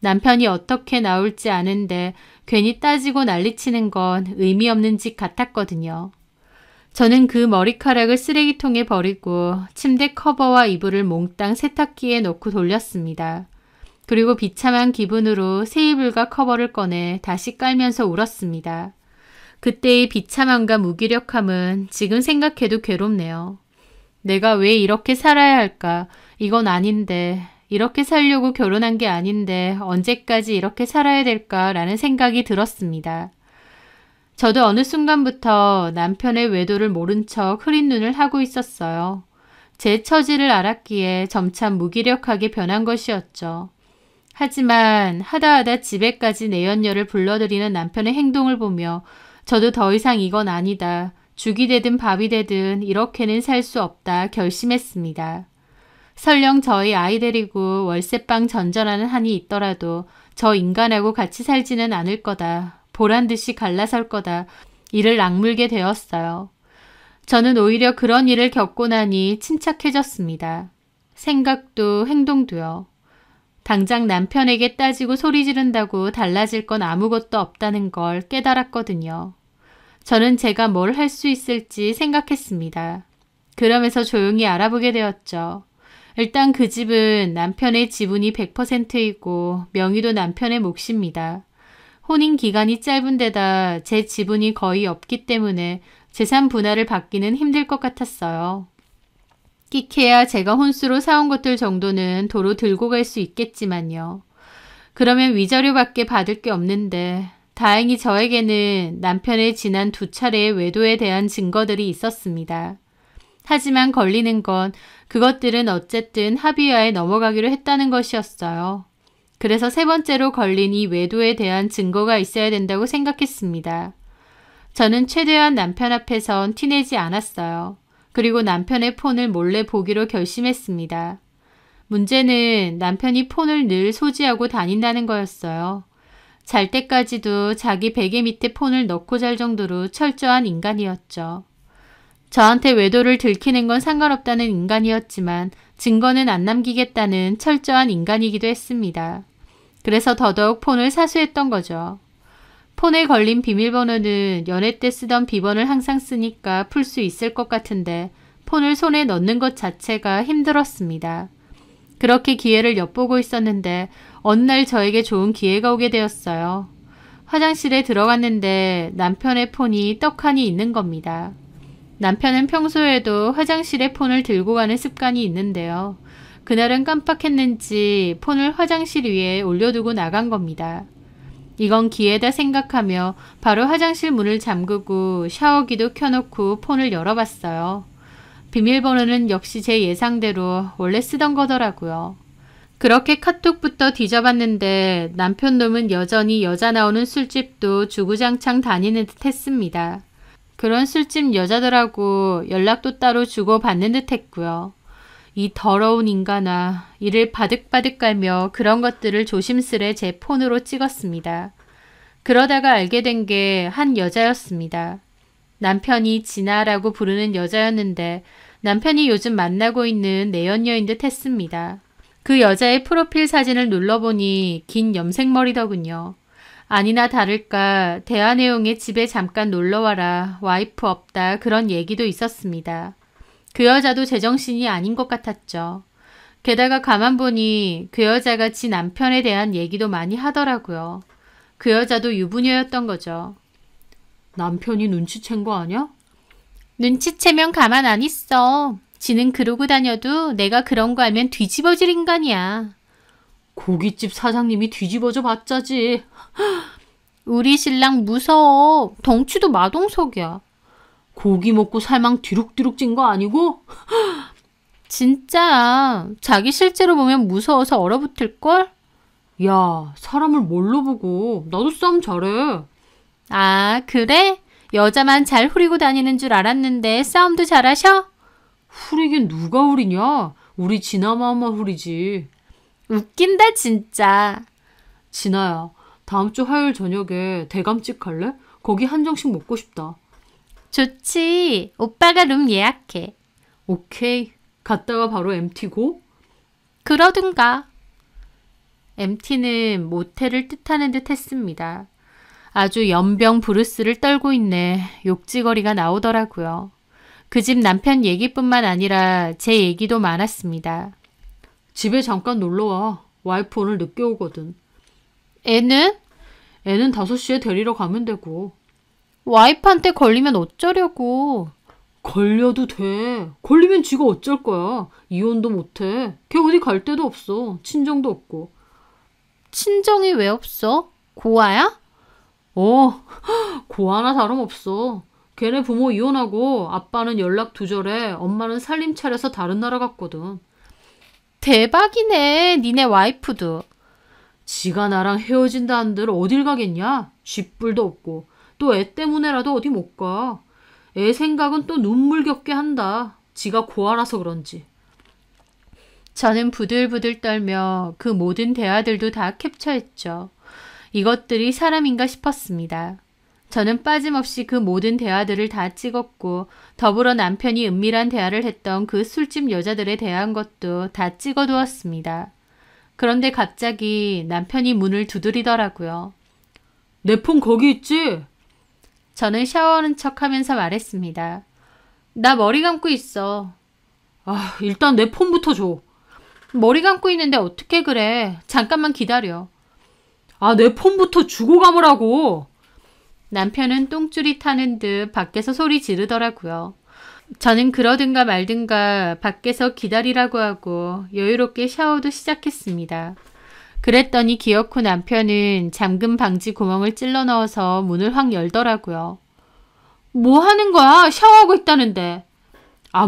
남편이 어떻게 나올지 아는데 괜히 따지고 난리치는 건 의미 없는 짓 같았거든요. 저는 그 머리카락을 쓰레기통에 버리고 침대 커버와 이불을 몽땅 세탁기에 넣고 돌렸습니다. 그리고 비참한 기분으로 새 이불과 커버를 꺼내 다시 깔면서 울었습니다. 그때의 비참함과 무기력함은 지금 생각해도 괴롭네요. 내가 왜 이렇게 살아야 할까? 이건 아닌데, 이렇게 살려고 결혼한 게 아닌데 언제까지 이렇게 살아야 될까라는 생각이 들었습니다. 저도 어느 순간부터 남편의 외도를 모른 척 흐린 눈을 하고 있었어요. 제 처지를 알았기에 점차 무기력하게 변한 것이었죠. 하지만 하다하다 집에까지 내연녀를 불러들이는 남편의 행동을 보며 저도 더 이상 이건 아니다. 죽이 되든 밥이 되든 이렇게는 살 수 없다 결심했습니다. 설령 저희 아이 데리고 월세방 전전하는 한이 있더라도 저 인간하고 같이 살지는 않을 거다. 보란듯이 갈라설 거다. 이를 악물게 되었어요. 저는 오히려 그런 일을 겪고 나니 침착해졌습니다. 생각도 행동도요. 당장 남편에게 따지고 소리 지른다고 달라질 건 아무것도 없다는 걸 깨달았거든요. 저는 제가 뭘 할 수 있을지 생각했습니다. 그러면서 조용히 알아보게 되었죠. 일단 그 집은 남편의 지분이 100%이고 명의도 남편의 몫입니다. 혼인 기간이 짧은 데다 제 지분이 거의 없기 때문에 재산 분할을 받기는 힘들 것 같았어요. 끼케야 제가 혼수로 사온 것들 정도는 도로 들고 갈 수 있겠지만요. 그러면 위자료밖에 받을 게 없는데 다행히 저에게는 남편의 지난 2차례의 외도에 대한 증거들이 있었습니다. 하지만 걸리는 건 그것들은 어쨌든 합의하에 넘어가기로 했다는 것이었어요. 그래서 3번째로 걸린 이 외도에 대한 증거가 있어야 된다고 생각했습니다. 저는 최대한 남편 앞에선 티내지 않았어요. 그리고 남편의 폰을 몰래 보기로 결심했습니다. 문제는 남편이 폰을 늘 소지하고 다닌다는 거였어요. 잘 때까지도 자기 베개 밑에 폰을 넣고 잘 정도로 철저한 인간이었죠. 저한테 외도를 들키는 건 상관없다는 인간이었지만 증거는 안 남기겠다는 철저한 인간이기도 했습니다. 그래서 더더욱 폰을 사수했던 거죠. 폰에 걸린 비밀번호는 연애 때 쓰던 비번을 항상 쓰니까 풀 수 있을 것 같은데 폰을 손에 넣는 것 자체가 힘들었습니다. 그렇게 기회를 엿보고 있었는데 어느 날 저에게 좋은 기회가 오게 되었어요. 화장실에 들어갔는데 남편의 폰이 떡하니 있는 겁니다. 남편은 평소에도 화장실에 폰을 들고 가는 습관이 있는데요. 그날은 깜빡했는지 폰을 화장실 위에 올려두고 나간 겁니다. 이건 기회다 생각하며 바로 화장실 문을 잠그고 샤워기도 켜놓고 폰을 열어봤어요. 비밀번호는 역시 제 예상대로 원래 쓰던 거더라고요. 그렇게 카톡부터 뒤져봤는데 남편 놈은 여전히 여자 나오는 술집도 주구장창 다니는 듯 했습니다. 그런 술집 여자들하고 연락도 따로 주고받는 듯 했고요. 이 더러운 인간아, 이를 바득바득 깔며 그런 것들을 조심스레 제 폰으로 찍었습니다. 그러다가 알게 된 게 한 여자였습니다. 남편이 진아라고 부르는 여자였는데 남편이 요즘 만나고 있는 내연녀인 듯 했습니다. 그 여자의 프로필 사진을 눌러보니 긴 염색머리더군요. 아니나 다를까 대화 내용에 집에 잠깐 놀러와라, 와이프 없다 그런 얘기도 있었습니다. 그 여자도 제정신이 아닌 것 같았죠. 게다가 가만 보니 그 여자가 지 남편에 대한 얘기도 많이 하더라고요. 그 여자도 유부녀였던 거죠.
남편이 눈치챈 거 아니야?
눈치채면 가만 안 있어. 지는 그러고 다녀도 내가 그런 거 알면 뒤집어질 인간이야.
고깃집 사장님이 뒤집어져 봤자지.
우리 신랑 무서워. 덩치도 마동석이야.
고기 먹고 살망 뒤룩뒤룩 찐 거 아니고?
진짜 자기 실제로 보면 무서워서 얼어붙을걸?
야, 사람을 뭘로 보고. 나도 싸움 잘해.
아, 그래? 여자만 잘 후리고 다니는 줄 알았는데 싸움도 잘하셔?
후리긴 누가 후리냐? 우리 진아마만 후리지.
웃긴다 진짜.
진아야, 다음 주 화요일 저녁에 대감집 갈래? 거기 한정식 먹고 싶다.
좋지. 오빠가 룸 예약해.
오케이. 갔다가 바로 MT 고?
그러든가. MT는 모텔을 뜻하는 듯 했습니다. 아주 연병 브루스를 떨고 있네. 욕지거리가 나오더라고요. 그 집 남편 얘기뿐만 아니라 제 얘기도 많았습니다.
집에 잠깐 놀러와. 와이프 오늘 늦게 오거든.
애는?
애는 5시에 데리러 가면 되고.
와이프한테 걸리면 어쩌려고.
걸려도 돼. 걸리면 지가 어쩔 거야. 이혼도 못해. 걔 어디 갈 데도 없어. 친정도 없고.
친정이 왜 없어? 고아야?
고아나 다름없어. 걔네 부모 이혼하고 아빠는 연락 두절해. 엄마는 살림 차려서 다른 나라 갔거든.
대박이네. 니네 와이프도.
지가 나랑 헤어진다 한들 어딜 가겠냐? 쥐뿔도 없고. 또 애 때문에라도 어디 못 가. 애 생각은 또 눈물겹게 한다. 지가 고아라서 그런지.
저는 부들부들 떨며 그 모든 대화들도 다 캡처했죠. 이것들이 사람인가 싶었습니다. 저는 빠짐없이 그 모든 대화들을 다 찍었고 더불어 남편이 은밀한 대화를 했던 그 술집 여자들에 대한 것도 다 찍어두었습니다. 그런데 갑자기 남편이 문을 두드리더라고요.
내 폰 거기 있지?
저는 샤워하는 척하면서 말했습니다. 나 머리 감고 있어.
일단 내 폰부터 줘.
머리 감고 있는데 어떻게 그래. 잠깐만 기다려.
내 폰부터 주고 가보라고.
남편은 똥줄이 타는 듯 밖에서 소리 지르더라고요. 저는 그러든가 말든가 밖에서 기다리라고 하고 여유롭게 샤워도 시작했습니다. 그랬더니 기어코 남편은 잠금 방지 구멍을 찔러 넣어서 문을 확 열더라고요. 뭐 하는 거야? 샤워하고 있다는데.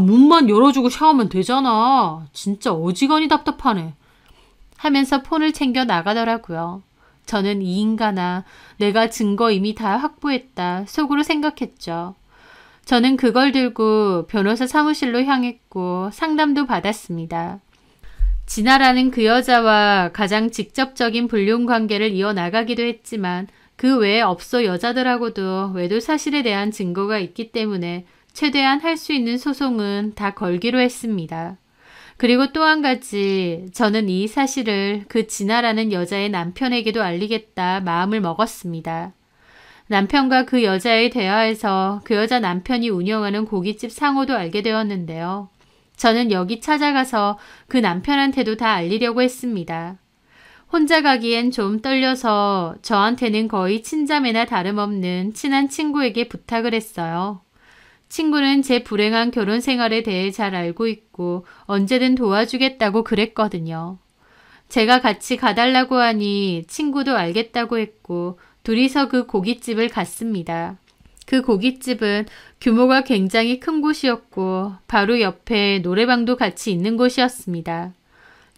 문만 열어주고 샤워하면 되잖아. 진짜 어지간히 답답하네.
하면서 폰을 챙겨 나가더라고요. 저는 이 인간아, 내가 증거 이미 다 확보했다 속으로 생각했죠. 저는 그걸 들고 변호사 사무실로 향했고 상담도 받았습니다. 진아라는 그 여자와 가장 직접적인 불륜 관계를 이어나가기도 했지만 그 외에 업소 여자들하고도 외도 사실에 대한 증거가 있기 때문에 최대한 할 수 있는 소송은 다 걸기로 했습니다. 그리고 또 한 가지, 저는 이 사실을 그 진아라는 여자의 남편에게도 알리겠다 마음을 먹었습니다. 남편과 그 여자의 대화에서 그 여자 남편이 운영하는 고깃집 상호도 알게 되었는데요. 저는 여기 찾아가서 그 남편한테도 다 알리려고 했습니다. 혼자 가기엔 좀 떨려서 저한테는 거의 친자매나 다름없는 친한 친구에게 부탁을 했어요. 친구는 제 불행한 결혼 생활에 대해 잘 알고 있고 언제든 도와주겠다고 그랬거든요. 제가 같이 가달라고 하니 친구도 알겠다고 했고 둘이서 그 고깃집을 갔습니다. 그 고깃집은 규모가 굉장히 큰 곳이었고 바로 옆에 노래방도 같이 있는 곳이었습니다.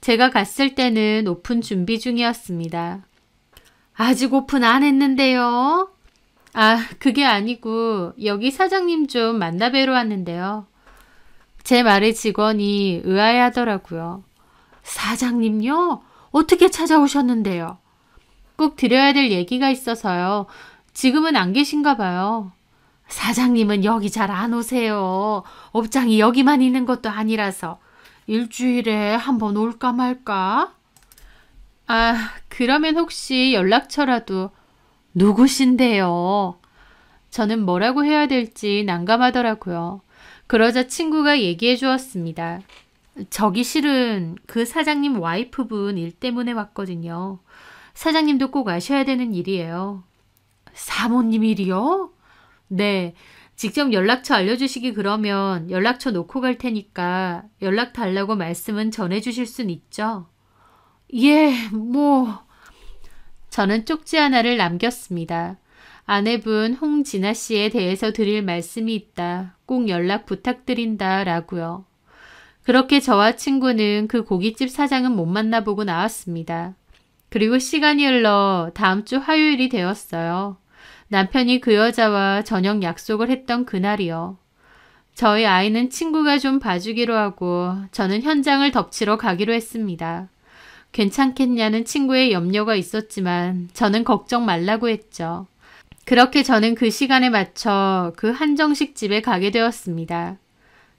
제가 갔을 때는 오픈 준비 중이었습니다. 아직 오픈 안 했는데요. 아, 그게 아니고 여기 사장님 좀 만나뵈러 왔는데요. 제 말에 직원이 의아해하더라고요. 사장님요? 어떻게 찾아오셨는데요? 꼭 드려야 될 얘기가 있어서요. 지금은 안 계신가 봐요. 사장님은 여기 잘 안 오세요. 업장이 여기만 있는 것도 아니라서. 일주일에 한 번 올까 말까? 아, 그러면 혹시 연락처라도. 누구신데요? 저는 뭐라고 해야 될지 난감하더라고요. 그러자 친구가 얘기해 주었습니다. 저기 실은 그 사장님 와이프분 일 때문에 왔거든요. 사장님도 꼭 아셔야 되는 일이에요. 사모님 일이요? 네. 직접 연락처 알려주시기 그러면 연락처 놓고 갈 테니까 연락 달라고 말씀은 전해주실 순 있죠? 예, 저는 쪽지 하나를 남겼습니다. 아내분 홍진아 씨에 대해서 드릴 말씀이 있다. 꼭 연락 부탁드린다 라고요. 그렇게 저와 친구는 그 고깃집 사장은 못 만나보고 나왔습니다. 그리고 시간이 흘러 다음 주 화요일이 되었어요. 남편이 그 여자와 저녁 약속을 했던 그날이요. 저희 아이는 친구가 좀 봐주기로 하고 저는 현장을 덮치러 가기로 했습니다. 괜찮겠냐는 친구의 염려가 있었지만 저는 걱정 말라고 했죠. 그렇게 저는 그 시간에 맞춰 그 한정식 집에 가게 되었습니다.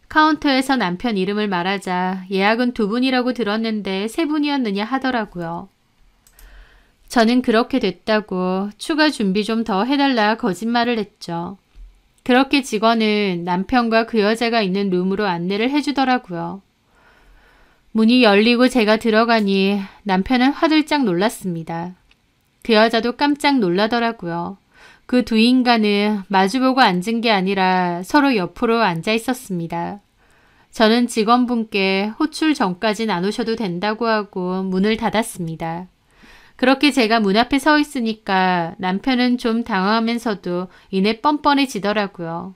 카운터에서 남편 이름을 말하자 예약은 2분이라고 들었는데 3분이었느냐 하더라고요. 저는 그렇게 됐다고 추가 준비 좀 더 해달라 거짓말을 했죠. 그렇게 직원은 남편과 그 여자가 있는 룸으로 안내를 해주더라고요. 문이 열리고 제가 들어가니 남편은 화들짝 놀랐습니다. 그 여자도 깜짝 놀라더라고요. 그 두 인간은 마주보고 앉은 게 아니라 서로 옆으로 앉아 있었습니다. 저는 직원분께 호출 전까진 안 오셔도 된다고 하고 문을 닫았습니다. 그렇게 제가 문 앞에 서 있으니까 남편은 좀 당황하면서도 이내 뻔뻔해지더라고요.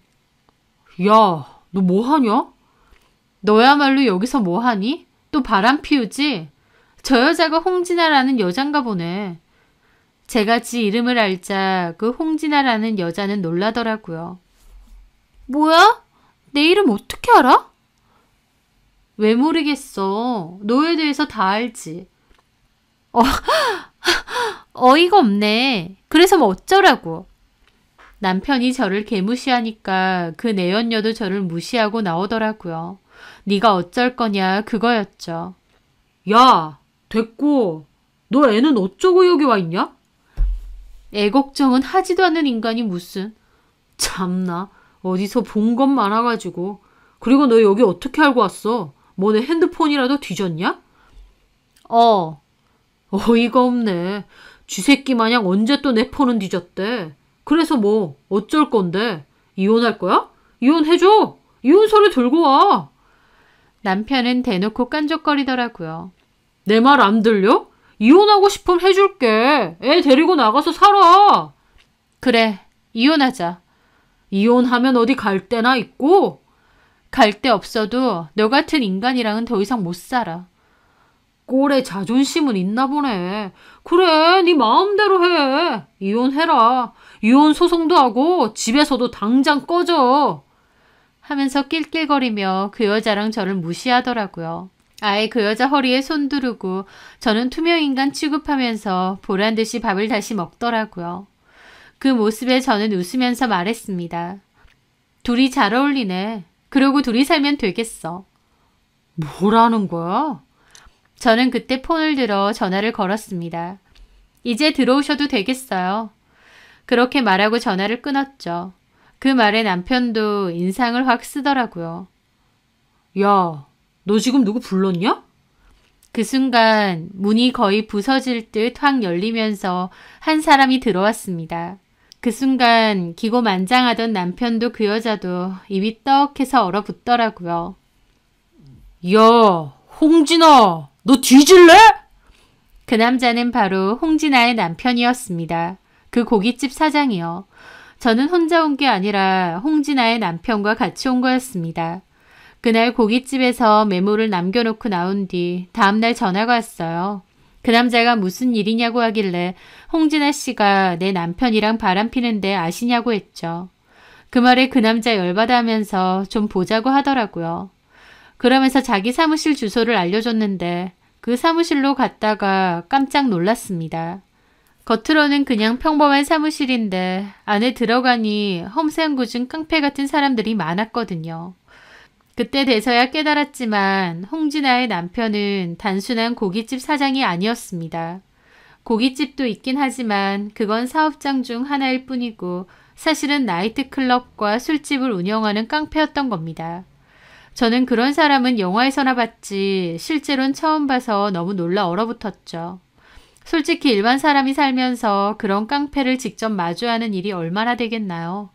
야, 너 뭐하냐?
너야말로 여기서 뭐하니? 또 바람 피우지? 저 여자가 홍진아라는 여잔가 보네. 제가 지 이름을 알자 그 홍진아라는 여자는 놀라더라고요. 뭐야? 내 이름 어떻게 알아? 왜 모르겠어. 너에 대해서 다 알지. 어이가 없네. 그래서 뭐 어쩌라고. 남편이 저를 개무시하니까 그 내연녀도 저를 무시하고 나오더라고요. 네가 어쩔 거냐 그거였죠.
야, 됐고. 너 애는 어쩌고 여기 와 있냐?
애 걱정은 하지도 않는 인간이 무슨.
참나, 어디서 본 것 많아가지고. 그리고 너 여기 어떻게 알고 왔어? 뭐 내 핸드폰이라도 뒤졌냐? 어이가 없네. 쥐새끼 마냥 언제 또 내 폰은 뒤졌대. 그래서 뭐 어쩔 건데? 이혼할 거야? 이혼해줘. 이혼서류 들고 와.
남편은 대놓고 깐족거리더라고요.
내 말 안 들려? 이혼하고 싶으면 해줄게. 애 데리고 나가서 살아.
그래, 이혼하자.
이혼하면 어디 갈 데나 있고?
갈 데 없어도 너 같은 인간이랑은 더 이상 못 살아.
꼴에 자존심은 있나 보네. 그래, 네 마음대로 해. 이혼해라. 이혼 소송도 하고 집에서도 당장 꺼져.
하면서 낄낄거리며 그 여자랑 저를 무시하더라고요. 아예 그 여자 허리에 손 두르고 저는 투명인간 취급하면서 보란듯이 밥을 다시 먹더라고요. 그 모습에 저는 웃으면서 말했습니다. 둘이 잘 어울리네. 그러고 둘이 살면 되겠어.
뭐라는 거야?
저는 그때 폰을 들어 전화를 걸었습니다. 이제 들어오셔도 되겠어요. 그렇게 말하고 전화를 끊었죠. 그 말에 남편도 인상을 확 쓰더라고요.
야, 너 지금 누구 불렀냐?
그 순간 문이 거의 부서질 듯 확 열리면서 한 사람이 들어왔습니다. 그 순간 기고만장하던 남편도 그 여자도 입이 떡해서 얼어붙더라고요.
야, 홍진아, 너 뒤질래?
그 남자는 바로 홍진아의 남편이었습니다. 그 고깃집 사장이요. 저는 혼자 온 게 아니라 홍진아의 남편과 같이 온 거였습니다. 그날 고깃집에서 메모를 남겨놓고 나온 뒤 다음날 전화가 왔어요. 그 남자가 무슨 일이냐고 하길래 홍진아 씨가 내 남편이랑 바람 피는데 아시냐고 했죠. 그 말에 그 남자 열받아 하면서 좀 보자고 하더라고요. 그러면서 자기 사무실 주소를 알려줬는데 그 사무실로 갔다가 깜짝 놀랐습니다. 겉으로는 그냥 평범한 사무실인데 안에 들어가니 험상궂은 깡패 같은 사람들이 많았거든요. 그때 돼서야 깨달았지만 홍진아의 남편은 단순한 고깃집 사장이 아니었습니다. 고깃집도 있긴 하지만 그건 사업장 중 하나일 뿐이고 사실은 나이트클럽과 술집을 운영하는 깡패였던 겁니다. 저는 그런 사람은 영화에서나 봤지 실제로는 처음 봐서 너무 놀라 얼어붙었죠. 솔직히 일반 사람이 살면서 그런 깡패를 직접 마주하는 일이 얼마나 되겠나요?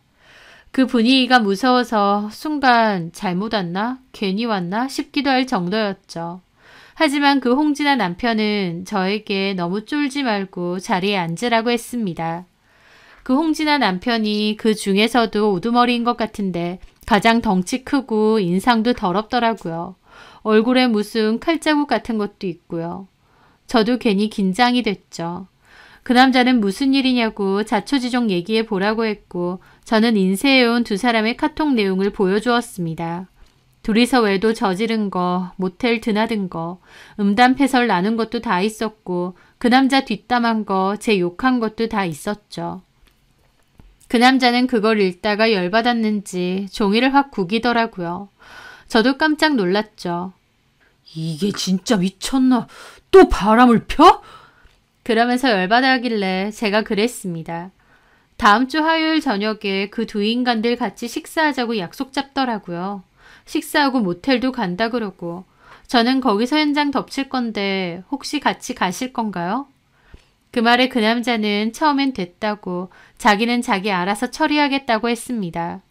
그 분위기가 무서워서 순간 잘못 왔나? 괜히 왔나? 싶기도 할 정도였죠. 하지만 그 홍진아 남편은 저에게 너무 쫄지 말고 자리에 앉으라고 했습니다. 그 홍진아 남편이 그 중에서도 우두머리인 것 같은데 가장 덩치 크고 인상도 더럽더라고요. 얼굴에 무슨 칼자국 같은 것도 있고요. 저도 괜히 긴장이 됐죠. 그 남자는 무슨 일이냐고 자초지종 얘기해 보라고 했고 저는 인쇄해온 두 사람의 카톡 내용을 보여주었습니다. 둘이서 외도 저지른 거, 모텔 드나든 거, 음담패설 나눈 것도 다 있었고 그 남자 뒷담한 거, 제 욕한 것도 다 있었죠. 그 남자는 그걸 읽다가 열받았는지 종이를 확 구기더라고요. 저도 깜짝 놀랐죠.
이게 진짜 미쳤나? 또 바람을 펴?
그러면서 열받아 하길래 제가 그랬습니다. 다음 주 화요일 저녁에 그 두 인간들 같이 식사하자고 약속 잡더라고요. 식사하고 모텔도 간다 그러고 저는 거기서 현장 덮칠 건데 혹시 같이 가실 건가요? 그 말에 그 남자는 처음엔 됐다고 자기는 자기 알아서 처리하겠다고 했습니다.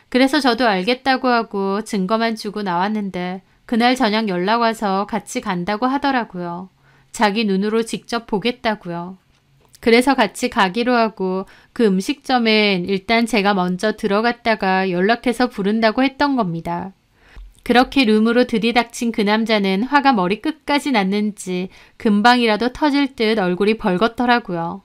그래서 저도 알겠다고 하고 증거만 주고 나왔는데 그날 저녁 연락 와서 같이 간다고 하더라고요. 자기 눈으로 직접 보겠다고요. 그래서 같이 가기로 하고 그 음식점엔 일단 제가 먼저 들어갔다가 연락해서 부른다고 했던 겁니다. 그렇게 룸으로 들이닥친 그 남자는 화가 머리 끝까지 났는지 금방이라도 터질 듯 얼굴이 벌겋더라고요.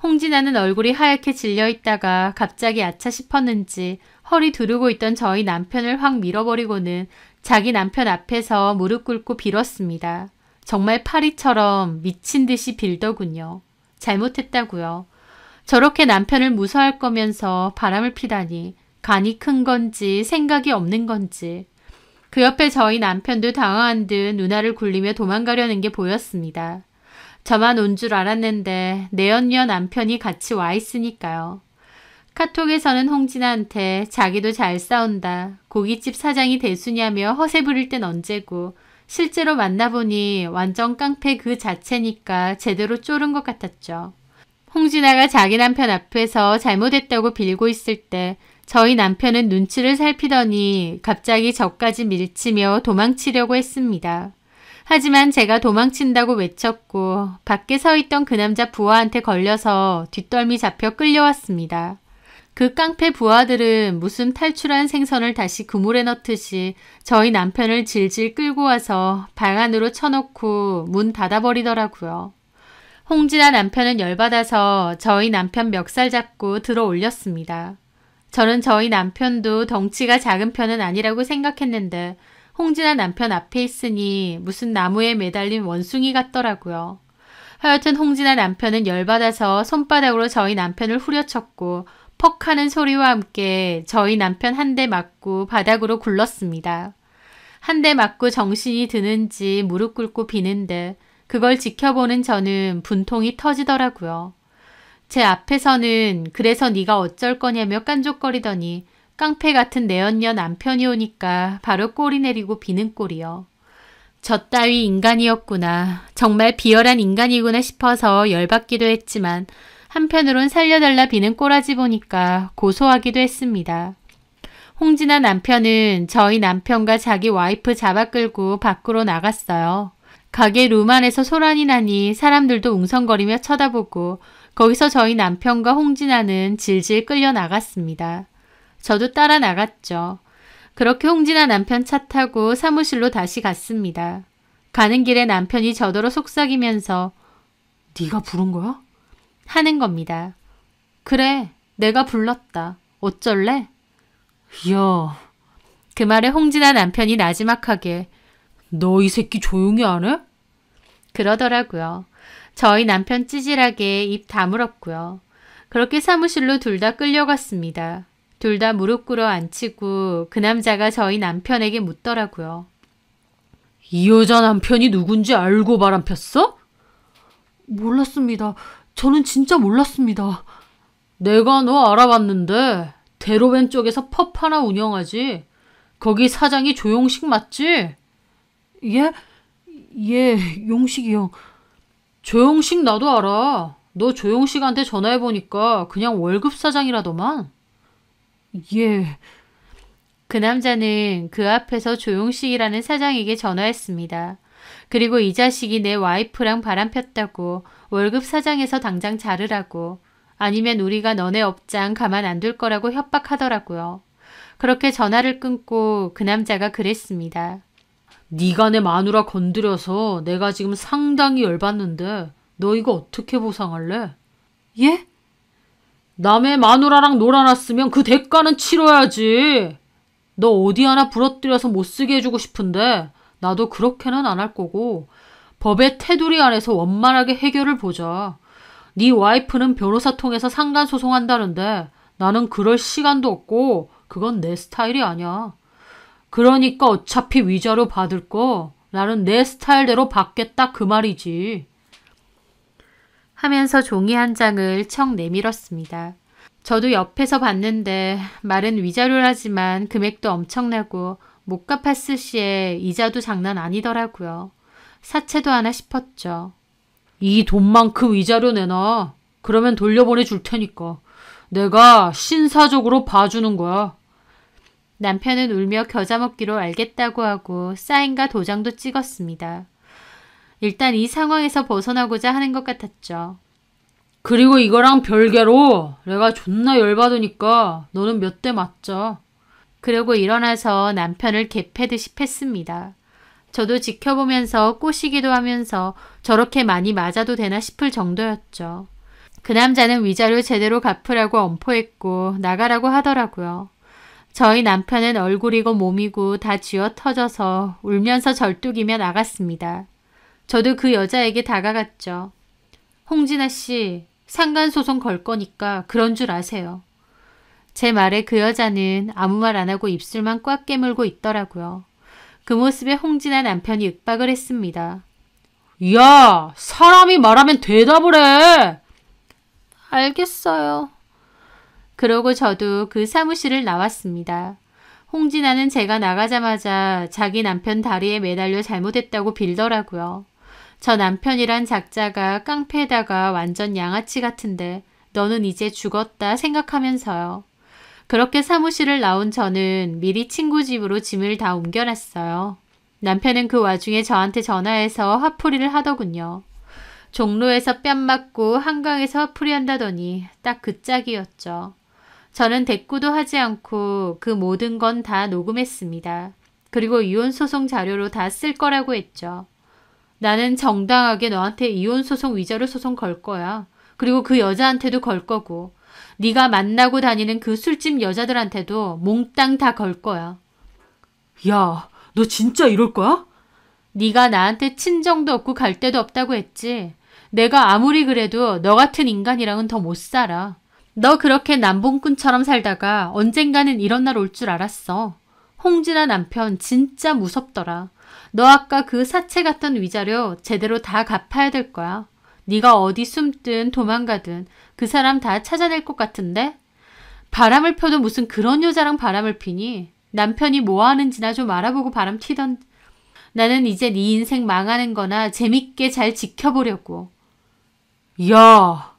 홍진아는 얼굴이 하얗게 질려있다가 갑자기 아차 싶었는지 허리 두르고 있던 저희 남편을 확 밀어버리고는 자기 남편 앞에서 무릎 꿇고 빌었습니다. 정말 파리처럼 미친 듯이 빌더군요. 잘못했다고요. 저렇게 남편을 무서워할 거면서 바람을 피다니 간이 큰 건지 생각이 없는 건지. 그 옆에 저희 남편도 당황한 듯 눈알을 굴리며 도망가려는 게 보였습니다. 저만 온 줄 알았는데 내연녀 남편이 같이 와 있으니까요. 카톡에서는 홍진아한테 자기도 잘 싸운다. 고깃집 사장이 대수냐며 허세 부릴 땐 언제고 실제로 만나보니 완전 깡패 그 자체니까 제대로 쫄은 것 같았죠. 홍진아가 자기 남편 앞에서 잘못했다고 빌고 있을 때 저희 남편은 눈치를 살피더니 갑자기 저까지 밀치며 도망치려고 했습니다. 하지만 제가 도망친다고 외쳤고 밖에 서 있던 그 남자 부하한테 걸려서 뒷덜미 잡혀 끌려왔습니다. 그 깡패 부하들은 무슨 탈출한 생선을 다시 그물에 넣듯이 저희 남편을 질질 끌고 와서 방 안으로 쳐놓고 문 닫아버리더라고요. 홍진아 남편은 열받아서 저희 남편 멱살 잡고 들어 올렸습니다. 저는 저희 남편도 덩치가 작은 편은 아니라고 생각했는데 홍진아 남편 앞에 있으니 무슨 나무에 매달린 원숭이 같더라고요. 하여튼 홍진아 남편은 열받아서 손바닥으로 저희 남편을 후려쳤고 퍽 하는 소리와 함께 저희 남편 한 대 맞고 바닥으로 굴렀습니다. 한 대 맞고 정신이 드는지 무릎 꿇고 비는데 그걸 지켜보는 저는 분통이 터지더라고요. 제 앞에서는 그래서 네가 어쩔 거냐며 깐족거리더니 깡패 같은 내연녀 남편이 오니까 바로 꼬리 내리고 비는 꼴이요. 저 따위 인간이었구나. 정말 비열한 인간이구나 싶어서 열받기도 했지만 한편으론 살려달라 비는 꼬라지 보니까 고소하기도 했습니다. 홍진아 남편은 저희 남편과 자기 와이프 잡아 끌고 밖으로 나갔어요. 가게 룸 안에서 소란이 나니 사람들도 웅성거리며 쳐다보고 거기서 저희 남편과 홍진아는 질질 끌려 나갔습니다. 저도 따라 나갔죠. 그렇게 홍진아 남편 차 타고 사무실로 다시 갔습니다. 가는 길에 남편이 저더러 속삭이면서
네가 부른 거야?
하는 겁니다. 그래, 내가 불렀다. 어쩔래?
야,
그 말에 홍진아 남편이 나지막하게
너 이 새끼 조용히 안 해?
그러더라고요. 저희 남편 찌질하게 입 다물었고요. 그렇게 사무실로 둘 다 끌려갔습니다. 둘 다 무릎 꿇어 앉히고 그 남자가 저희 남편에게 묻더라고요.
이 여자 남편이 누군지 알고 바람 폈어?
몰랐습니다. 저는 진짜 몰랐습니다.
내가 너 알아봤는데 대로변 쪽에서 펍 하나 운영하지. 거기 사장이 조용식 맞지?
예? 예, 용식이 형.
조용식 나도 알아. 너 조용식한테 전화해보니까 그냥 월급 사장이라더만.
예. 그 남자는 그 앞에서 조용식이라는 사장에게 전화했습니다. 그리고 이 자식이 내 와이프랑 바람 폈다고 월급 사장에서 당장 자르라고 아니면 우리가 너네 업장 가만 안 둘 거라고 협박하더라고요. 그렇게 전화를 끊고 그 남자가 그랬습니다.
네가 내 마누라 건드려서 내가 지금 상당히 열받는데 너 이거 어떻게 보상할래?
예?
남의 마누라랑 놀아놨으면 그 대가는 치러야지. 너 어디 하나 부러뜨려서 못쓰게 해주고 싶은데 나도 그렇게는 안 할 거고 법의 테두리 안에서 원만하게 해결을 보자. 네 와이프는 변호사 통해서 상간 소송한다는데 나는 그럴 시간도 없고 그건 내 스타일이 아니야. 그러니까 어차피 위자료 받을 거 나는 내 스타일대로 받겠다 그 말이지.
하면서 종이 한 장을 척 내밀었습니다. 저도 옆에서 봤는데 말은 위자료라지만 금액도 엄청나고 못 갚았을 시에 이자도 장난 아니더라고요. 사채도 하나 싶었죠.
이 돈만큼 위자료 내놔. 그러면 돌려보내줄 테니까. 내가 신사적으로 봐주는 거야.
남편은 울며 겨자 먹기로 알겠다고 하고 사인과 도장도 찍었습니다. 일단 이 상황에서 벗어나고자 하는 것 같았죠.
그리고 이거랑 별개로 내가 존나 열받으니까 너는 몇 대 맞자.
그러고 일어나서 남편을 개패듯이 팼습니다. 저도 지켜보면서 꼬시기도 하면서 저렇게 많이 맞아도 되나 싶을 정도였죠. 그 남자는 위자료 제대로 갚으라고 엄포했고 나가라고 하더라고요. 저희 남편은 얼굴이고 몸이고 다 쥐어 터져서 울면서 절뚝이며 나갔습니다. 저도 그 여자에게 다가갔죠. 홍진아 씨, 상간소송 걸 거니까 그런 줄 아세요. 제 말에 그 여자는 아무 말 안 하고 입술만 꽉 깨물고 있더라고요. 그 모습에 홍진아 남편이 윽박을 했습니다.
야, 사람이 말하면 대답을 해.
알겠어요. 그러고 저도 그 사무실을 나왔습니다. 홍진아는 제가 나가자마자 자기 남편 다리에 매달려 잘못했다고 빌더라고요. 저 남편이란 작자가 깡패에다가 완전 양아치 같은데 너는 이제 죽었다 생각하면서요. 그렇게 사무실을 나온 저는 미리 친구 집으로 짐을 다 옮겨놨어요. 남편은 그 와중에 저한테 전화해서 화풀이를 하더군요. 종로에서 뺨 맞고 한강에서 화풀이 한다더니 딱 그 짝이었죠. 저는 대꾸도 하지 않고 그 모든 건 다 녹음했습니다. 그리고 이혼소송 자료로 다 쓸 거라고 했죠. 나는 정당하게 너한테 이혼소송 위자료 소송 걸 거야. 그리고 그 여자한테도 걸 거고 네가 만나고 다니는 그 술집 여자들한테도 몽땅 다 걸 거야.
야, 너 진짜 이럴 거야?
네가 나한테 친정도 없고 갈 데도 없다고 했지. 내가 아무리 그래도 너 같은 인간이랑은 더 못 살아. 너 그렇게 남봉꾼처럼 살다가 언젠가는 이런 날 올 줄 알았어. 홍진아 남편 진짜 무섭더라. 너 아까 그 사채 같던 위자료 제대로 다 갚아야 될 거야. 네가 어디 숨든 도망가든 그 사람 다 찾아낼 것 같은데? 바람을 펴도 무슨 그런 여자랑 바람을 피니? 남편이 뭐 하는지나 좀 알아보고 바람 튀던. 나는 이제 네 인생 망하는 거나 재밌게 잘 지켜보려고.
야,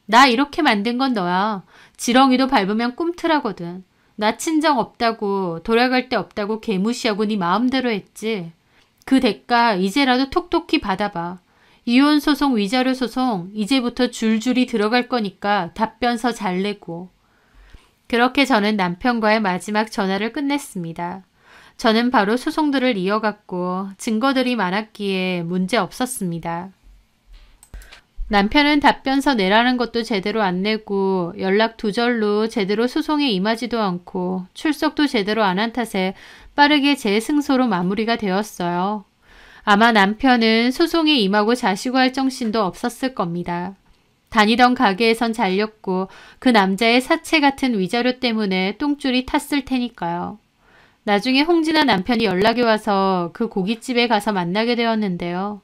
나 이렇게 만든 건 너야. 지렁이도 밟으면 꿈틀하거든. 나 친정 없다고 돌아갈 데 없다고 개무시하고 네 마음대로 했지. 그 대가 이제라도 톡톡히 받아봐. 이혼소송 위자료 소송 이제부터 줄줄이 들어갈 거니까 답변서 잘 내고. 그렇게 저는 남편과의 마지막 전화를 끝냈습니다. 저는 바로 소송들을 이어갔고 증거들이 많았기에 문제 없었습니다. 남편은 답변서 내라는 것도 제대로 안 내고 연락 두절로 제대로 소송에 임하지도 않고 출석도 제대로 안 한 탓에 빠르게 제 승소로 마무리가 되었어요. 아마 남편은 소송에 임하고 자시고할 정신도 없었을 겁니다. 다니던 가게에선 잘렸고 그 남자의 사체 같은 위자료 때문에 똥줄이 탔을 테니까요. 나중에 홍진아 남편이 연락이 와서 그 고깃집에 가서 만나게 되었는데요.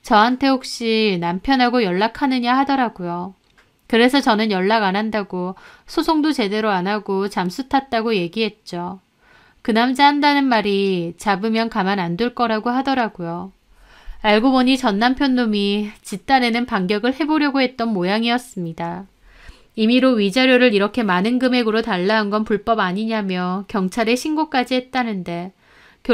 저한테 혹시 남편하고 연락하느냐 하더라고요. 그래서 저는 연락 안 한다고 소송도 제대로 안 하고 잠수 탔다고 얘기했죠. 그 남자 한다는 말이 잡으면 가만 안 둘 거라고 하더라고요. 알고 보니 전 남편 놈이 집단에는 반격을 해보려고 했던 모양이었습니다. 임의로 위자료를 이렇게 많은 금액으로 달라한 건 불법 아니냐며 경찰에 신고까지 했다는데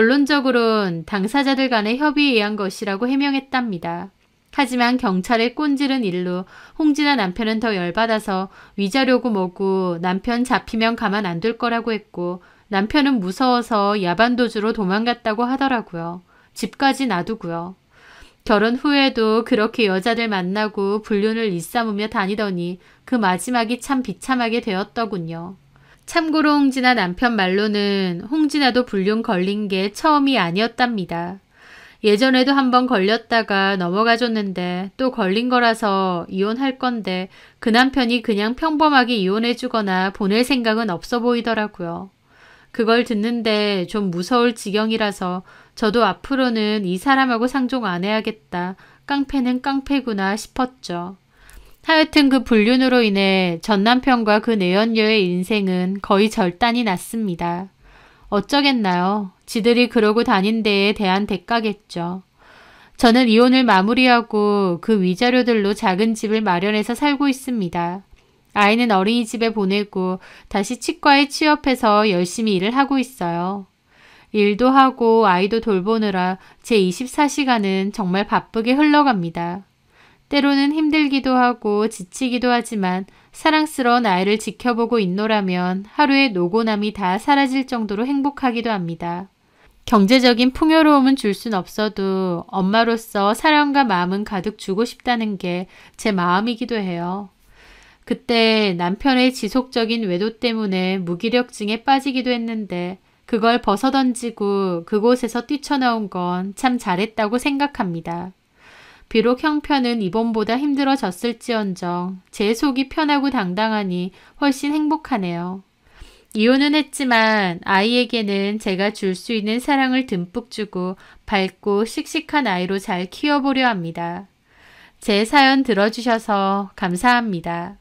결론적으로는 당사자들 간의 협의에 의한 것이라고 해명했답니다. 하지만 경찰의 꼰지른 일로 홍진아 남편은 더 열받아서 위자료고 뭐고 남편 잡히면 가만 안 둘 거라고 했고 남편은 무서워서 야반도주로 도망갔다고 하더라고요. 집까지 놔두고요. 결혼 후에도 그렇게 여자들 만나고 불륜을 일삼으며 다니더니 그 마지막이 참 비참하게 되었더군요. 참고로 홍진아 남편 말로는 홍진아도 불륜 걸린 게 처음이 아니었답니다. 예전에도 한번 걸렸다가 넘어가줬는데 또 걸린 거라서 이혼할 건데 그 남편이 그냥 평범하게 이혼해주거나 보낼 생각은 없어 보이더라고요. 그걸 듣는데 좀 무서울 지경이라서 저도 앞으로는 이 사람하고 상종 안 해야겠다. 깡패는 깡패구나 싶었죠. 하여튼 그 불륜으로 인해 전 남편과 그 내연녀의 인생은 거의 절단이 났습니다. 어쩌겠나요? 지들이 그러고 다닌 데에 대한 대가겠죠. 저는 이혼을 마무리하고 그 위자료들로 작은 집을 마련해서 살고 있습니다. 아이는 어린이집에 보내고 다시 치과에 취업해서 열심히 일을 하고 있어요. 일도 하고 아이도 돌보느라 제 24시간은 정말 바쁘게 흘러갑니다. 때로는 힘들기도 하고 지치기도 하지만 사랑스러운 아이를 지켜보고 있노라면 하루의 노고남이 다 사라질 정도로 행복하기도 합니다. 경제적인 풍요로움은 줄 순 없어도 엄마로서 사랑과 마음은 가득 주고 싶다는 게 제 마음이기도 해요. 그때 남편의 지속적인 외도 때문에 무기력증에 빠지기도 했는데 그걸 벗어던지고 그곳에서 뛰쳐나온 건 참 잘했다고 생각합니다. 비록 형편은 이번보다 힘들어졌을지언정 제 속이 편하고 당당하니 훨씬 행복하네요. 이혼은 했지만 아이에게는 제가 줄 수 있는 사랑을 듬뿍 주고 밝고 씩씩한 아이로 잘 키워보려 합니다. 제 사연 들어주셔서 감사합니다.